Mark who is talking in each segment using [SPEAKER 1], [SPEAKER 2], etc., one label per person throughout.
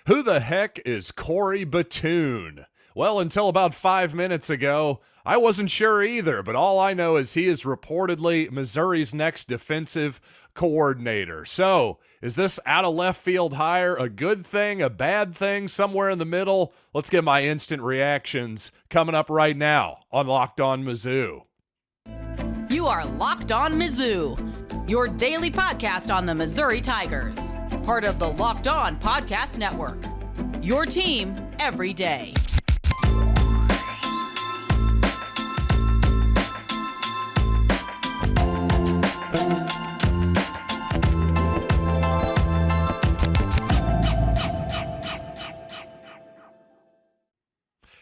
[SPEAKER 1] Who the heck is Cody Batoon? Well, until about 5 minutes ago, I wasn't sure either, but all I know is he is reportedly Missouri's next defensive coordinator. So, is this out of left field hire a good thing, a bad thing, somewhere in the middle? Let's get my instant reactions coming up right now on Locked On Mizzou.
[SPEAKER 2] You are Locked On Mizzou, your daily podcast on the Missouri Tigers. Part of the Locked On Podcast Network, your team every day.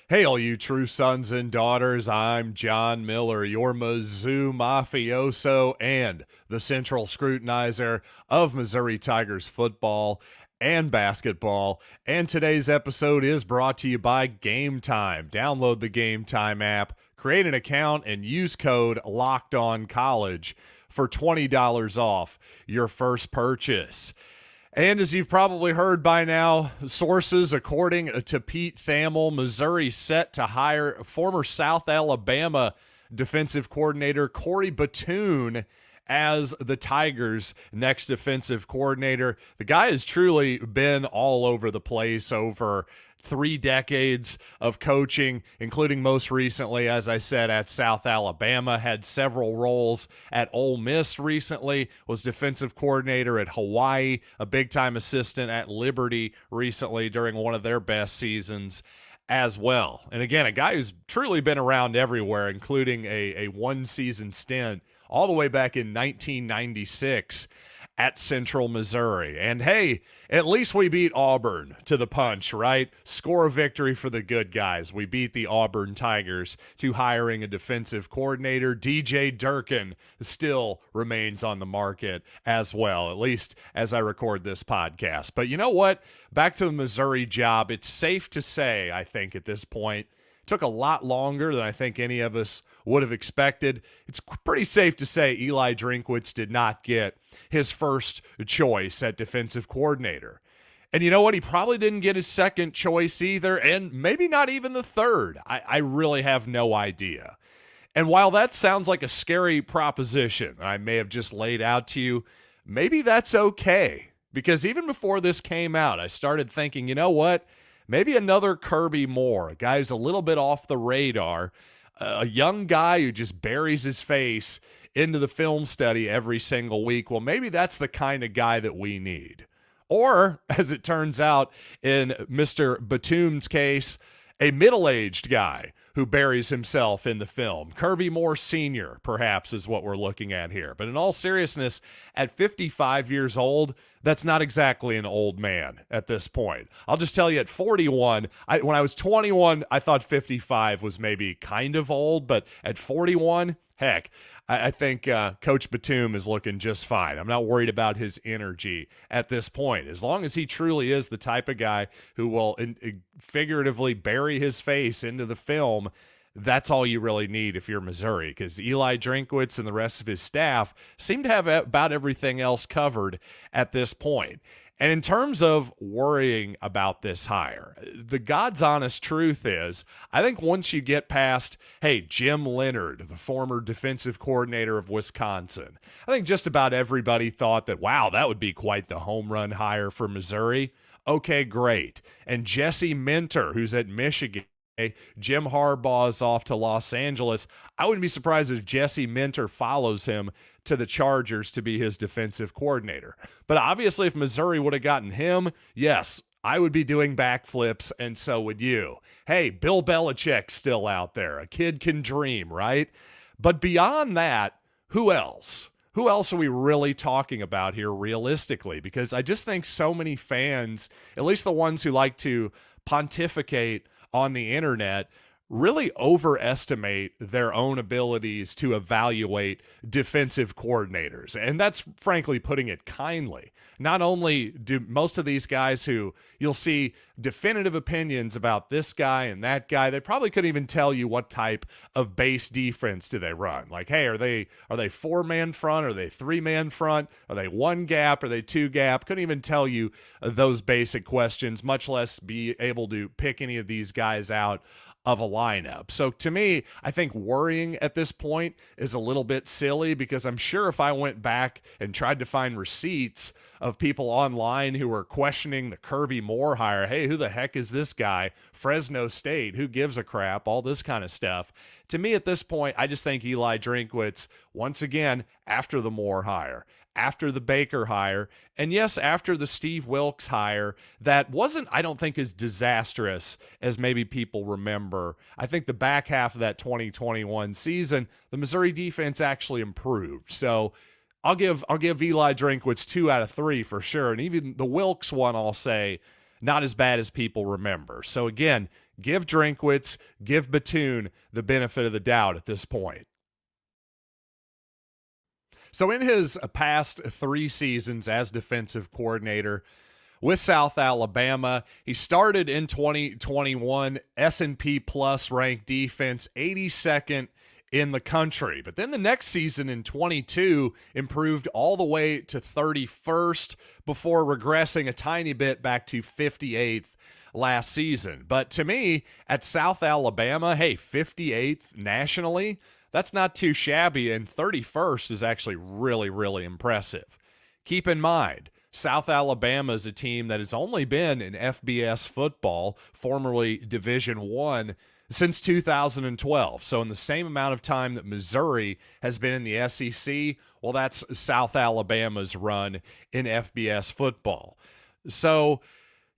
[SPEAKER 1] Hey, all you true sons and daughters, I'm John Miller, your Mizzou mafioso and the central scrutinizer of Missouri Tigers football and basketball. And today's episode is brought to you by Game Time. Download the Game Time app, create an account, and use code LOCKEDONCollege for $20 off your first purchase. And as you've probably heard by now, sources according to Pete Thamel, Missouri set to hire former South Alabama defensive coordinator Cody Batoon as the Tigers' next defensive coordinator. The guy has truly been all over the place over 3 decades of coaching, including most recently, as I said, at South Alabama, had several roles at Ole Miss recently, was defensive coordinator at Hawaii, a big-time assistant at Liberty recently during one of their best seasons as well. And again, a guy who's truly been around everywhere, including a one-season stint all the way back in 1996 at Central Missouri. And hey, at least we beat Auburn to the punch, right? Score a victory for the good guys. We beat the Auburn Tigers to hiring a defensive coordinator. DJ Durkin still remains on the market as well, at least as I record this podcast. But you know what? Back to the Missouri job. It's safe to say, I think at this point, took a lot longer than I think any of us would have expected. It's pretty safe to say Eli Drinkwitz did not get his first choice at defensive coordinator. And you know what? He probably didn't get his second choice either, and maybe not even the third. I really have no idea. And while that sounds like a scary proposition I may have just laid out to you, maybe that's okay. Because even before this came out, I started thinking, you know what? Maybe another Kirby Moore, a guy who's a little bit off the radar, a young guy who just buries his face into the film study every single week. Well, maybe that's the kind of guy that we need. Or, as it turns out, in Mr. Batoon's case, a middle-aged guy who buries himself in the film. Kirby Moore Sr., perhaps, is what we're looking at here. But in all seriousness, at 55 years old, that's not exactly an old man at this point. I'll just tell you, at 41, when I was 21, I thought 55 was maybe kind of old, but at 41, heck, I think Coach Batoon is looking just fine. I'm not worried about his energy at this point. As long as he truly is the type of guy who will figuratively bury his face into the film, that's all you really need if you're Missouri, because Eli Drinkwitz and the rest of his staff seem to have about everything else covered at this point. And in terms of worrying about this hire, the God's honest truth is, I think once you get past, hey, Jim Leonhard, the former defensive coordinator of Wisconsin, I think just about everybody thought that, wow, that would be quite the home run hire for Missouri. Okay, great. And Jesse Minter, who's at Michigan, Jim Harbaugh's off to Los Angeles. I wouldn't be surprised if Jesse Minter follows him to the Chargers to be his defensive coordinator. But obviously, if Missouri would have gotten him, yes, I would be doing backflips, and so would you. Hey, Bill Belichick's still out there. A kid can dream, right? But beyond that, who else? Who else are we really talking about here realistically? Because I just think so many fans, at least the ones who like to pontificate on the internet, really overestimate their own abilities to evaluate defensive coordinators. And that's frankly putting it kindly. Not only do most of these guys who you'll see definitive opinions about this guy and that guy, they probably couldn't even tell you what type of base defense do they run. Like, hey, are they 4-man front? Are they 3-man front? Are they 1 gap? Are they 2 gap? Couldn't even tell you those basic questions, much less be able to pick any of these guys out of a lineup. So to me, I think worrying at this point is a little bit silly, because I'm sure if I went back and tried to find receipts of people online who were questioning the Kirby Moore hire, hey, who the heck is this guy? Fresno State, who gives a crap? All this kind of stuff. To me at this point, I just think Eli Drinkwitz, once again, after the Moore hire, after the Baker hire, and yes, after the Steve Wilks hire, that wasn't, I don't think, as disastrous as maybe people remember. I think the back half of that 2021 season, the Missouri defense actually improved. So I'll give Eli Drinkwitz 2 out of 3 for sure. And even the Wilks one, I'll say, not as bad as people remember. So again, give Drinkwitz, give Batoon the benefit of the doubt at this point. So in his past 3 seasons as defensive coordinator with South Alabama, he started in 2021, S&P Plus ranked defense, 82nd in the country. But then the next season in 22 improved all the way to 31st before regressing a tiny bit back to 58th last season. But to me, at South Alabama, hey, 58th nationally, that's not too shabby, and 31st is actually really, really impressive. Keep in mind, South Alabama is a team that has only been in FBS football, formerly Division I, since 2012. So in the same amount of time that Missouri has been in the SEC, well, that's South Alabama's run in FBS football. So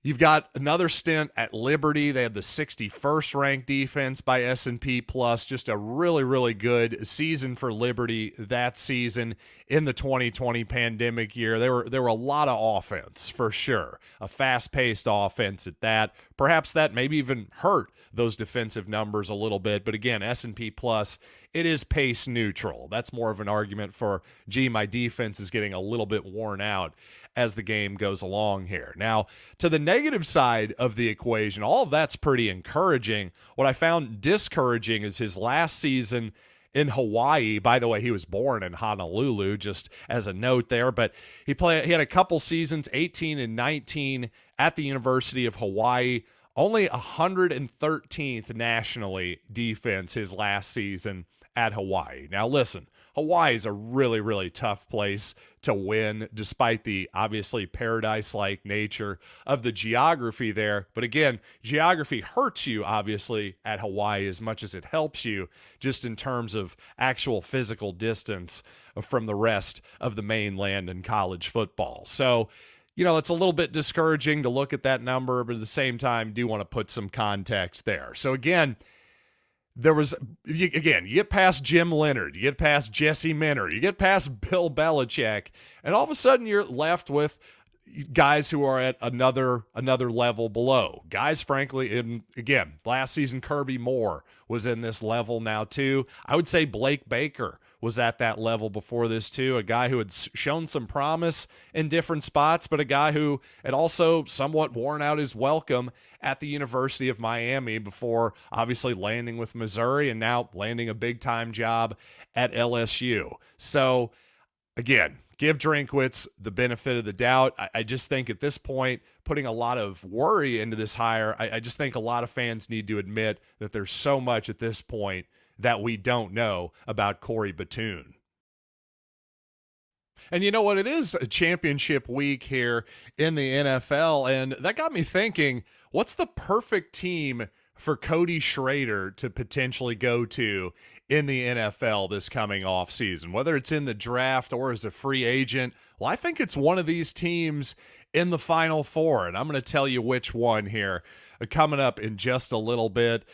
[SPEAKER 1] you've got another stint at Liberty. They had the 61st ranked defense by S&P Plus. Just a really, really good season for Liberty that season in the 2020 pandemic year. There were a lot of offense for sure. A fast-paced offense at that. Perhaps that maybe even hurt those defensive numbers a little bit. But again, S&P Plus, it is pace neutral. That's more of an argument for, gee, my defense is getting a little bit worn out as the game goes along here. Now, to the negative side of the equation, all of that's pretty encouraging. What I found discouraging is his last season in Hawaii. By the way, he was born in Honolulu, just as a note there, but he had a couple seasons, 18 and 19 at the University of Hawaii. Only 113th nationally defense his last season at Hawaii. Now listen, Hawaii is a really, really tough place to win, despite the obviously paradise-like nature of the geography there. But again, geography hurts you, obviously, at Hawaii as much as it helps you, just in terms of actual physical distance from the rest of the mainland and college football. So, you know, it's a little bit discouraging to look at that number, but at the same time, do want to put some context there. So again, you get past Jim Leonard, you get past Jesse Minter, you get past Bill Belichick, and all of a sudden you're left with guys who are at another level below. Guys, frankly, again, last season Kirby Moore was in this level now too. I would say Blake Baker was at that level before this too, a guy who had shown some promise in different spots, but a guy who had also somewhat worn out his welcome at the University of Miami before obviously landing with Missouri and now landing a big-time job at LSU. So, again, give Drinkwitz the benefit of the doubt. I just think at this point, putting a lot of worry into this hire, I just think a lot of fans need to admit that there's so much at this point that we don't know about Corey Batoon. And you know what? It is a championship week here in the NFL, and that got me thinking, what's the perfect team for Cody Schrader to potentially go to in the NFL this coming off season, whether it's in the draft or as a free agent? Well, I think it's one of these teams in the Final Four, and I'm going to tell you which one here coming up in just a little bit.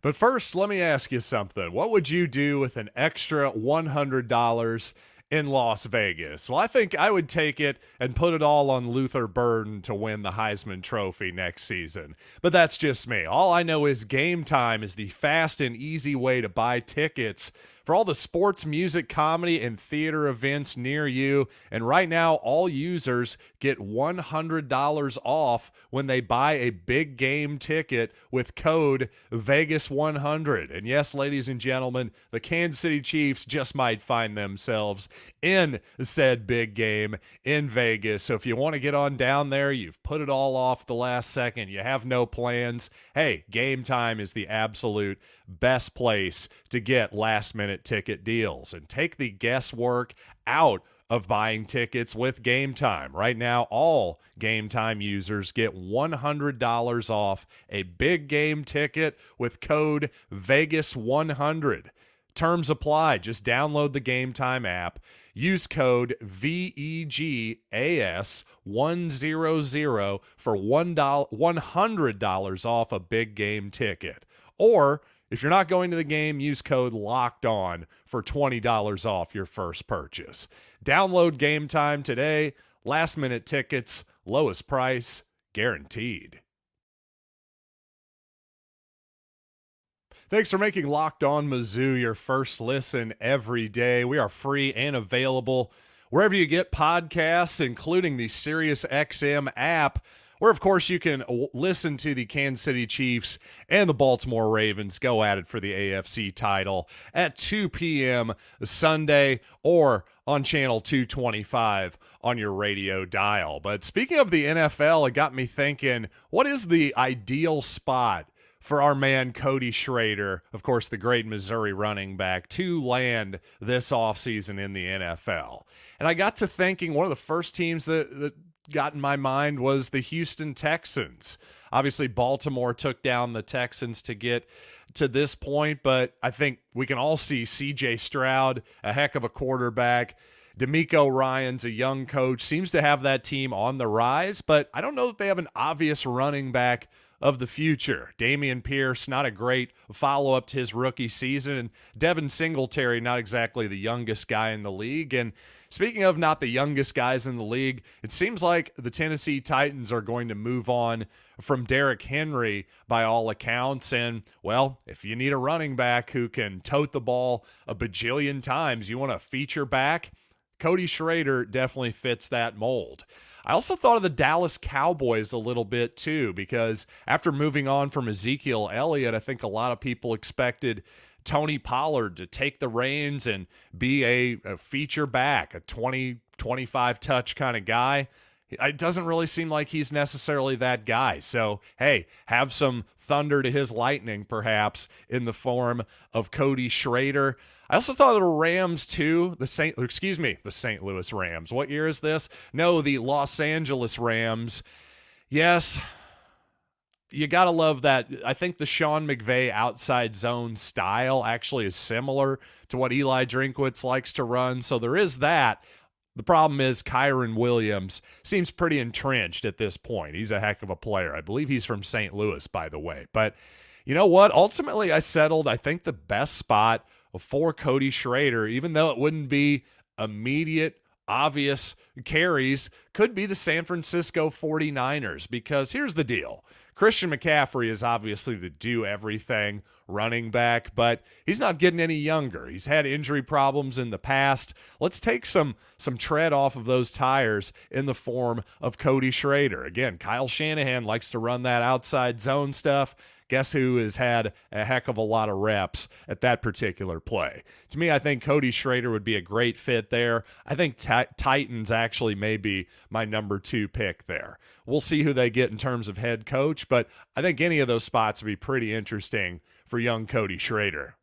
[SPEAKER 1] But first, let me ask you something. What would you do with an extra $100 in Las Vegas. Well, I think I would take it and put it all on Luther Burden to win the Heisman Trophy next season. But that's just me. All I know is Game Time is the fast and easy way to buy tickets for all the sports, music, comedy, and theater events near you. And right now, all users get $100 off when they buy a big game ticket with code Vegas100. And yes, ladies and gentlemen, the Kansas City Chiefs just might find themselves in said big game in Vegas. So if you want to get on down there, you've put it all off the last second, you have no plans, hey, Game Time is the absolute best place to get last-minute ticket deals and take the guesswork out of buying tickets with Game Time. Right now, all Game Time users get $100 off a big game ticket with code Vegas100. Terms apply. Just download the Game Time app. Use code VEGAS100 for $100 off a big game ticket. Or if you're not going to the game, use code LOCKEDON for $20 off your first purchase. Download Game Time today. Last minute tickets, lowest price, guaranteed. Thanks for making Locked On Mizzou your first listen every day. We are free and available wherever you get podcasts, including the SiriusXM app, where, of course, you can listen to the Kansas City Chiefs and the Baltimore Ravens go at it for the AFC title at 2 p.m. Sunday or on channel 225 on your radio dial. But speaking of the NFL, it got me thinking, what is the ideal spot for our man Cody Schrader, of course, the great Missouri running back, to land this offseason in the NFL? And I got to thinking, one of the first teams that got in my mind was the Houston Texans. Obviously, Baltimore took down the Texans to get to this point, but I think we can all see C.J. Stroud, a heck of a quarterback. DeMeco Ryans, a young coach, seems to have that team on the rise, but I don't know that they have an obvious running back of the future. Dameon Pierce, not a great follow-up to his rookie season, and Devin Singletary, not exactly the youngest guy in the league. And speaking of not the youngest guys in the league, it seems like the Tennessee Titans are going to move on from Derrick Henry by all accounts. And, well, if you need a running back who can tote the ball a bajillion times, you want a feature back, Cody Schrader definitely fits that mold. I also thought of the Dallas Cowboys a little bit too, because after moving on from Ezekiel Elliott, I think a lot of people expected Tony Pollard to take the reins and be a feature back, a 20, 25 touch kind of guy. It doesn't really seem like he's necessarily that guy. So, hey, have some thunder to his lightning, perhaps, in the form of Cody Schrader. I also thought of the Rams, too. The St. Louis Rams. What year is this? No, the Los Angeles Rams. Yes, you got to love that. I think the Sean McVay outside zone style actually is similar to what Eli Drinkwitz likes to run. So there is that. The problem is Kyron Williams seems pretty entrenched at this point. He's a heck of a player. I believe he's from St. Louis, by the way. But you know what? Ultimately, I settled, I think, the best spot for Cody Schrader, even though it wouldn't be immediate, obvious carries, could be the San Francisco 49ers. Because here's the deal. Christian McCaffrey is obviously the do-everything running back, but he's not getting any younger. He's had injury problems in the past. Let's take some tread off of those tires in the form of Cody Schrader. Again, Kyle Shanahan likes to run that outside zone stuff. Guess who has had a heck of a lot of reps at that particular play? To me, I think Cody Schrader would be a great fit there. I think Titans actually may be my number 2 pick there. We'll see who they get in terms of head coach, but I think any of those spots would be pretty interesting for young Cody Schrader.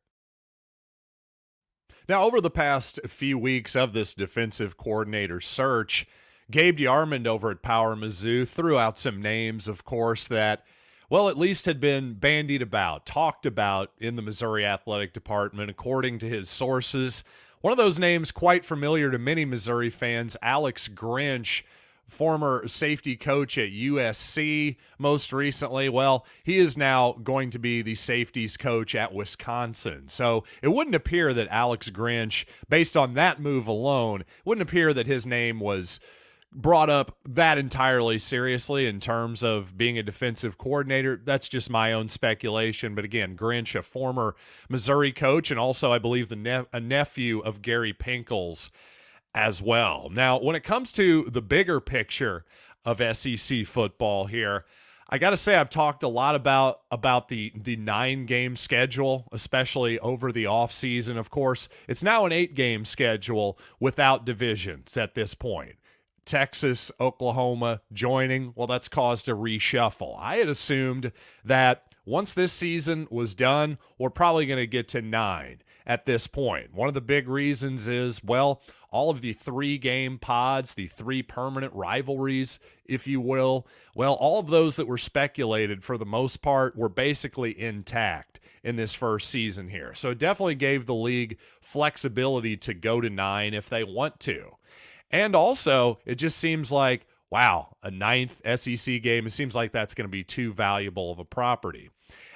[SPEAKER 1] Now, over the past few weeks of this defensive coordinator search, Gabe DeArmond over at Power Mizzou threw out some names, of course, that, well, at least had been bandied about, talked about in the Missouri Athletic Department, according to his sources. One of those names quite familiar to many Missouri fans, Alex Grinch, former safety coach at USC most recently. Well, he is now going to be the safeties coach at Wisconsin. So it wouldn't appear that Alex Grinch, based on that move alone, wouldn't appear that his name was brought up that entirely seriously in terms of being a defensive coordinator. That's just my own speculation. But again, Grinch, a former Missouri coach, and also I believe a nephew of Gary Pinkles as well. Now, when it comes to the bigger picture of SEC football here, I got to say I've talked a lot about the 9-game schedule, especially over the offseason. Of course, it's now an 8-game schedule without divisions at this point. Texas, Oklahoma joining, well, that's caused a reshuffle. I had assumed that once this season was done, we're probably going to get to 9 at this point. One of the big reasons is, well, all of the 3-game pods, the 3 permanent rivalries, if you will, well, all of those that were speculated for the most part were basically intact in this first season here. So it definitely gave the league flexibility to go to 9 if they want to. And also, it just seems like, wow, a 9th SEC game, it seems like that's going to be too valuable of a property.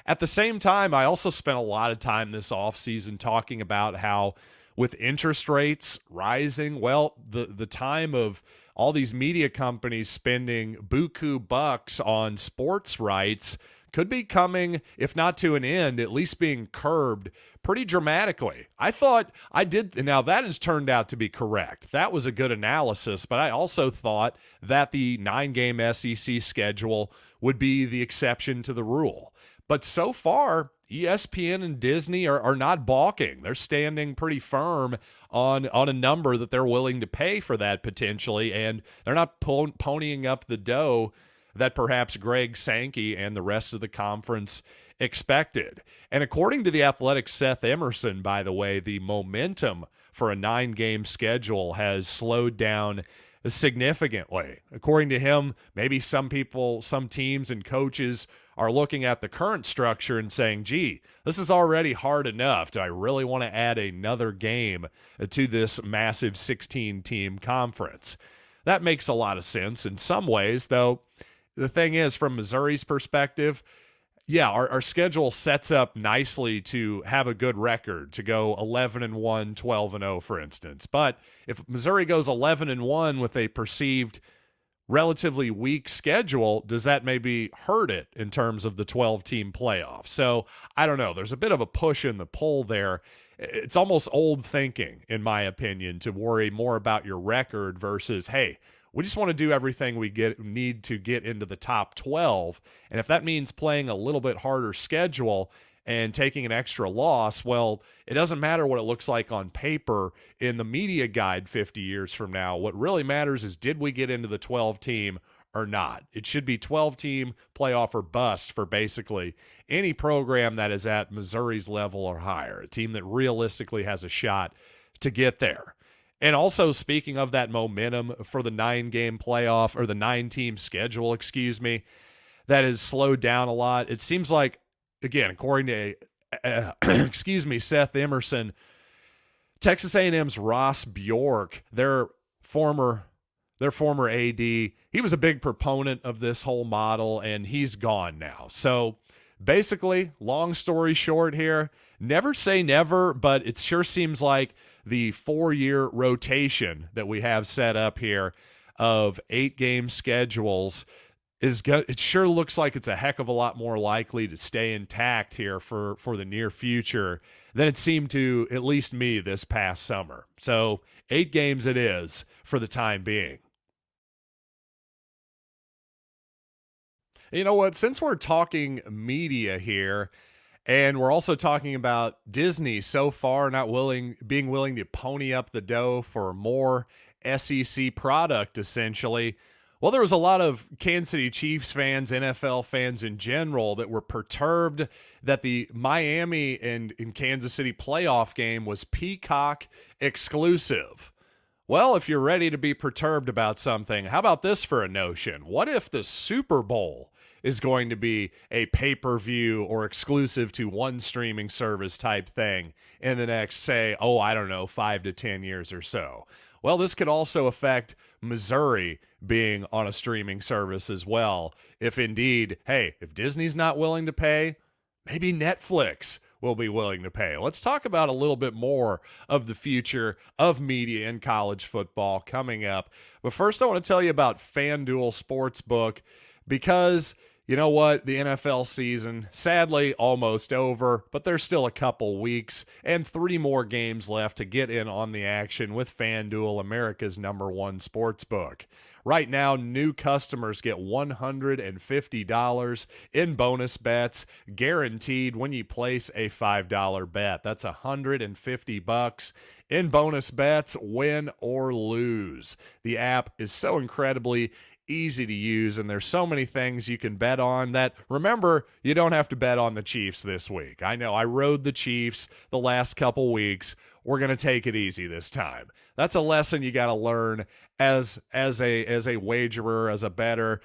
[SPEAKER 1] At the same time, I also spent a lot of time this offseason talking about how with interest rates rising, well, the time of all these media companies spending buku bucks on sports rights could be coming, if not to an end, at least being curbed pretty dramatically. I thought now that has turned out to be correct. That was a good analysis, but I also thought that the 9-game SEC schedule would be the exception to the rule. But so far, ESPN and Disney are not balking. They're standing pretty firm on a number that they're willing to pay for that potentially, and they're not ponying up the dough that perhaps Greg Sankey and the rest of the conference expected. And according to the Athletic's Seth Emerson, by the way, the momentum for a 9-game schedule has slowed down significantly. According to him, maybe some people, some teams and coaches are looking at the current structure and saying, gee, this is already hard enough. Do I really want to add another game to this massive 16-team conference? That makes a lot of sense in some ways, though. The thing is, from Missouri's perspective, yeah, our schedule sets up nicely to have a good record, to go 11-1, 12-0, for instance. But if Missouri goes 11-1 with a perceived relatively weak schedule, does that maybe hurt it in terms of the 12-team playoff? So I don't know. There's a bit of a push and the pull there. It's almost old thinking, in my opinion, to worry more about your record versus, hey, we just want to do everything we need to get into the top 12. And if that means playing a little bit harder schedule and taking an extra loss, well, it doesn't matter what it looks like on paper in the media guide 50 years from now. What really matters is, did we get into the 12-team or not? It should be 12-team playoff or bust for basically any program that is at Missouri's level or higher, a team that realistically has a shot to get there. And also, speaking of that momentum for the 9-game playoff, or the 9-team schedule, that has slowed down a lot. It seems like, again, according to Seth Emerson, Texas A&M's Ross Bjork, their former AD, he was a big proponent of this whole model, and he's gone now. So basically, long story short here, never say never, but it sure seems like the 4-year rotation that we have set up here of 8-game schedules it sure looks like it's a heck of a lot more likely to stay intact here for the near future than it seemed to, at least me, this past summer. So 8 games it is for the time being. You know what? Since we're talking media here, and we're also talking about Disney so far being willing to pony up the dough for more SEC product, essentially. Well, there was a lot of Kansas City Chiefs fans, NFL fans in general, that were perturbed that the Miami and Kansas City playoff game was Peacock exclusive. Well, if you're ready to be perturbed about something, how about this for a notion? What if the Super Bowl is going to be a pay-per-view or exclusive to one streaming service type thing in the next, say, 5 to 10 years or so? Well, this could also affect Missouri being on a streaming service as well. If indeed, hey, if Disney's not willing to pay, maybe Netflix will be willing to pay. Let's talk about a little bit more of the future of media in college football coming up. But first, I want to tell you about FanDuel Sportsbook because you know what? The NFL season, sadly, almost over, but there's still a couple weeks and 3 more games left to get in on the action with FanDuel, America's #1 sportsbook. Right now, new customers get $150 in bonus bets guaranteed when you place a $5 bet. That's $150 in bonus bets, win or lose. The app is so incredibly easy to use, and there's so many things you can bet on that, remember, you don't have to bet on the Chiefs this week. I know I rode the Chiefs the last couple weeks. We're going to take it easy this time. That's a lesson you got to learn as a wagerer, as a bettor.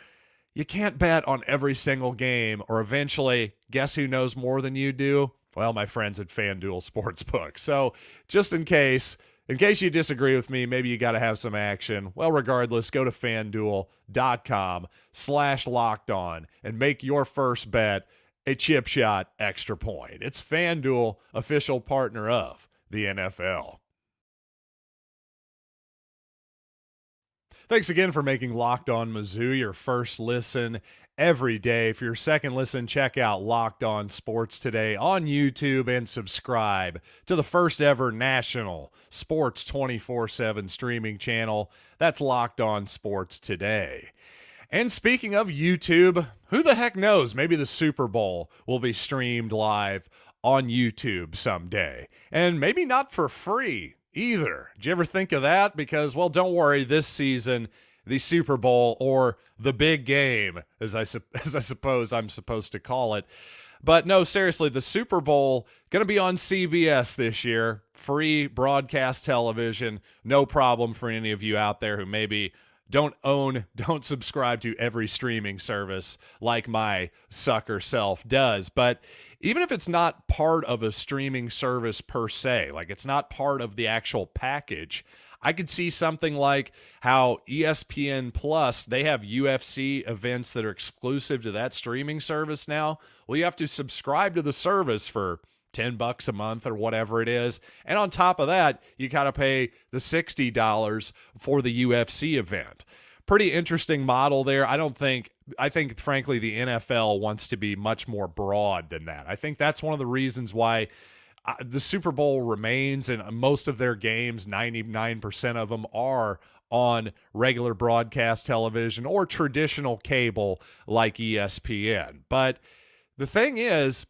[SPEAKER 1] You can't bet on every single game, or eventually, guess who knows more than you do? Well, my friends at FanDuel Sportsbook. So just in case you disagree with me, maybe you got to have some action. Well, regardless, go to FanDuel.com/lockedon and make your first bet a chip shot extra point. It's FanDuel, official partner of the NFL. Thanks again for making Locked On Mizzou your first listen every day. For your second listen, check out Locked On Sports Today on YouTube and subscribe to the first ever national sports 24/7 streaming channel. That's Locked On Sports Today. And speaking of YouTube, who the heck knows? Maybe the Super Bowl will be streamed live on YouTube someday. And maybe not for free either. Did you ever think of that? Because, well, don't worry, this season, the Super Bowl, or the big game, as I suppose I'm supposed to call it. But no, seriously, the Super Bowl going to be on CBS this year. Free broadcast television. No problem for any of you out there who maybe don't subscribe to every streaming service like my sucker self does. But even if it's not part of a streaming service per se, like it's not part of the actual package, I could see something like how ESPN Plus, they have UFC events that are exclusive to that streaming service now. Well, you have to subscribe to the service for $10 a month or whatever it is. And on top of that, you got to pay the $60 for the UFC event. Pretty interesting model there. I think, frankly, the NFL wants to be much more broad than that. I think that's one of the reasons why the Super Bowl remains, and most of their games, 99% of them, are on regular broadcast television or traditional cable like ESPN. But the thing is,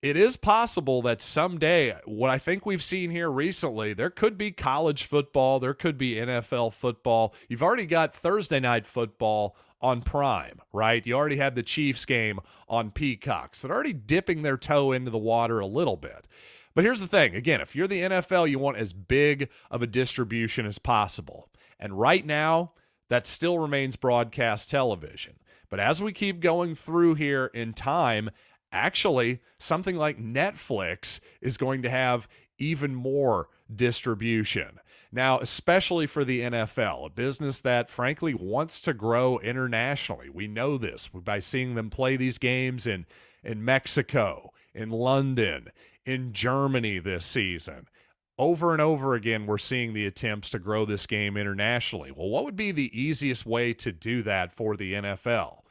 [SPEAKER 1] it is possible that someday, what I think we've seen here recently, there could be college football, there could be NFL football. You've already got Thursday night football on Prime, right? You already had the Chiefs game on Peacock. So they're already dipping their toe into the water a little bit. But here's the thing. Again, if you're the NFL, you want as big of a distribution as possible. And right now, that still remains broadcast television. But as we keep going through here in time, actually, something like Netflix is going to have even more distribution. Now, especially for the NFL, a business that, frankly, wants to grow internationally. We know this by seeing them play these games in Mexico, in London, in Germany this season. Over and over again, we're seeing the attempts to grow this game internationally. Well, what would be the easiest way to do that for the NFL?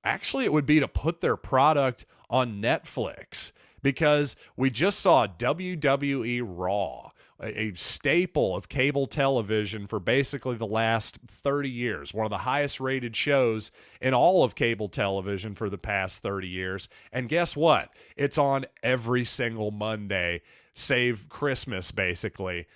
[SPEAKER 1] Actually, it would be to put their product on Netflix, because we just saw WWE Raw, a staple of cable television for basically the last 30 years, one of the highest rated shows in all of cable television for the past 30 years. And guess what? It's on every single Monday, save Christmas, basically,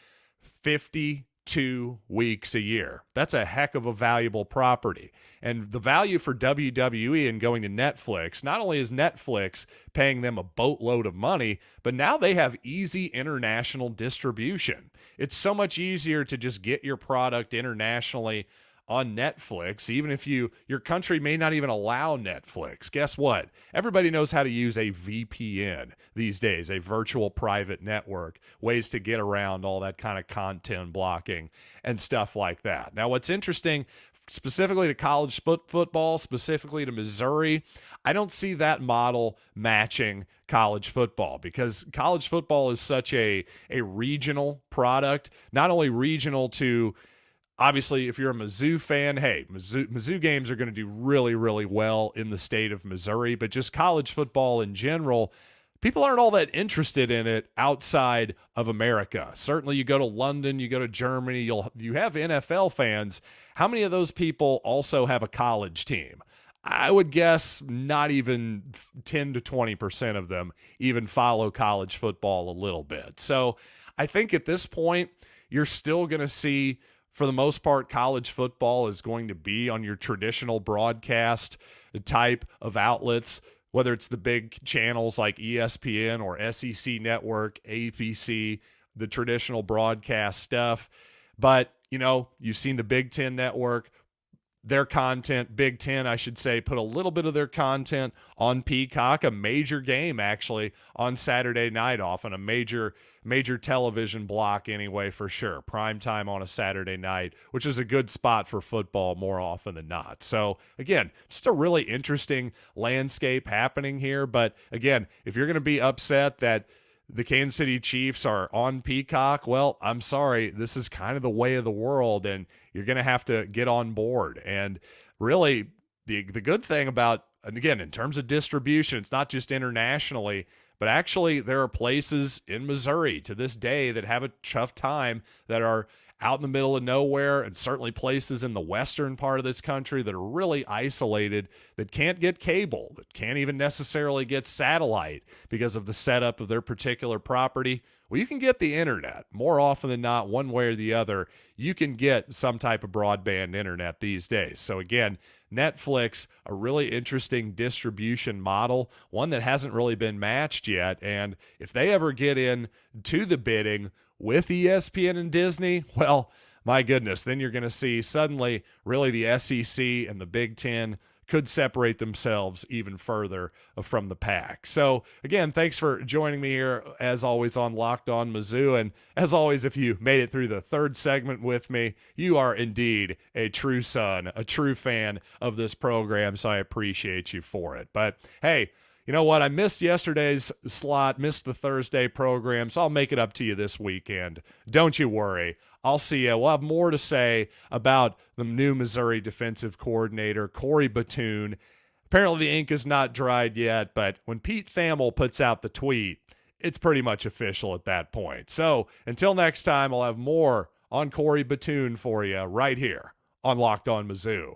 [SPEAKER 1] 52 weeks a year. That's a heck of a valuable property. And the value for WWE in going to Netflix, not only is Netflix paying them a boatload of money, but now they have easy international distribution. It's so much easier to just get your product internationally on Netflix, even if your country may not even allow Netflix. Guess what? Everybody knows how to use a VPN these days, a virtual private network, ways to get around all that kind of content blocking and stuff like that. Now, what's interesting, specifically to college football, specifically to Missouri, I don't see that model matching college football, because college football is such a regional product, not only regional to, obviously, if you're a Mizzou fan, hey, Mizzou games are going to do really, really well in the state of Missouri, but just college football in general, people aren't all that interested in it outside of America. Certainly you go to London, you go to Germany, you have NFL fans. How many of those people also have a college team? I would guess not even 10 to 20% of them even follow college football a little bit. So I think at this point, you're still going to see, for the most part, college football is going to be on your traditional broadcast type of outlets, whether it's the big channels like ESPN or SEC Network, ABC, the traditional broadcast stuff. But, you've seen the Big Ten Network, their content, Big Ten, I should say, put a little bit of their content on Peacock, a major game actually on Saturday night, off on a major television block anyway, for sure. Prime time on a Saturday night, which is a good spot for football more often than not. So again, just a really interesting landscape happening here. But again, if you're going to be upset that the Kansas City Chiefs are on Peacock, well, I'm sorry. This is kind of the way of the world, and you're going to have to get on board. And really, the good thing about, and again, in terms of distribution, it's not just internationally, but actually there are places in Missouri to this day that have a tough time, that are out in the middle of nowhere, and certainly places in the western part of this country that are really isolated, that can't get cable, that can't even necessarily get satellite because of the setup of their particular property. Well, you can get the internet more often than not, one way or the other. You can get some type of broadband internet these days. So again, Netflix, a really interesting distribution model, one that hasn't really been matched yet. And if they ever get in to the bidding with ESPN and Disney, well, my goodness, then you're going to see suddenly really the SEC and the Big Ten could separate themselves even further from the pack. So again, thanks for joining me here, as always, on Locked On Mizzou. And as always, if you made it through the third segment with me, you are indeed a true son, a true fan of this program. So I appreciate you for it. But hey, you know what? I missed yesterday's slot, missed the Thursday program, so I'll make it up to you this weekend. Don't you worry. I'll see you. We'll have more to say about the new Missouri defensive coordinator, Cody Batoon. Apparently the ink is not dried yet, but when Pete Thamel puts out the tweet, it's pretty much official at that point. So until next time, I'll have more on Cody Batoon for you right here on Locked On Mizzou.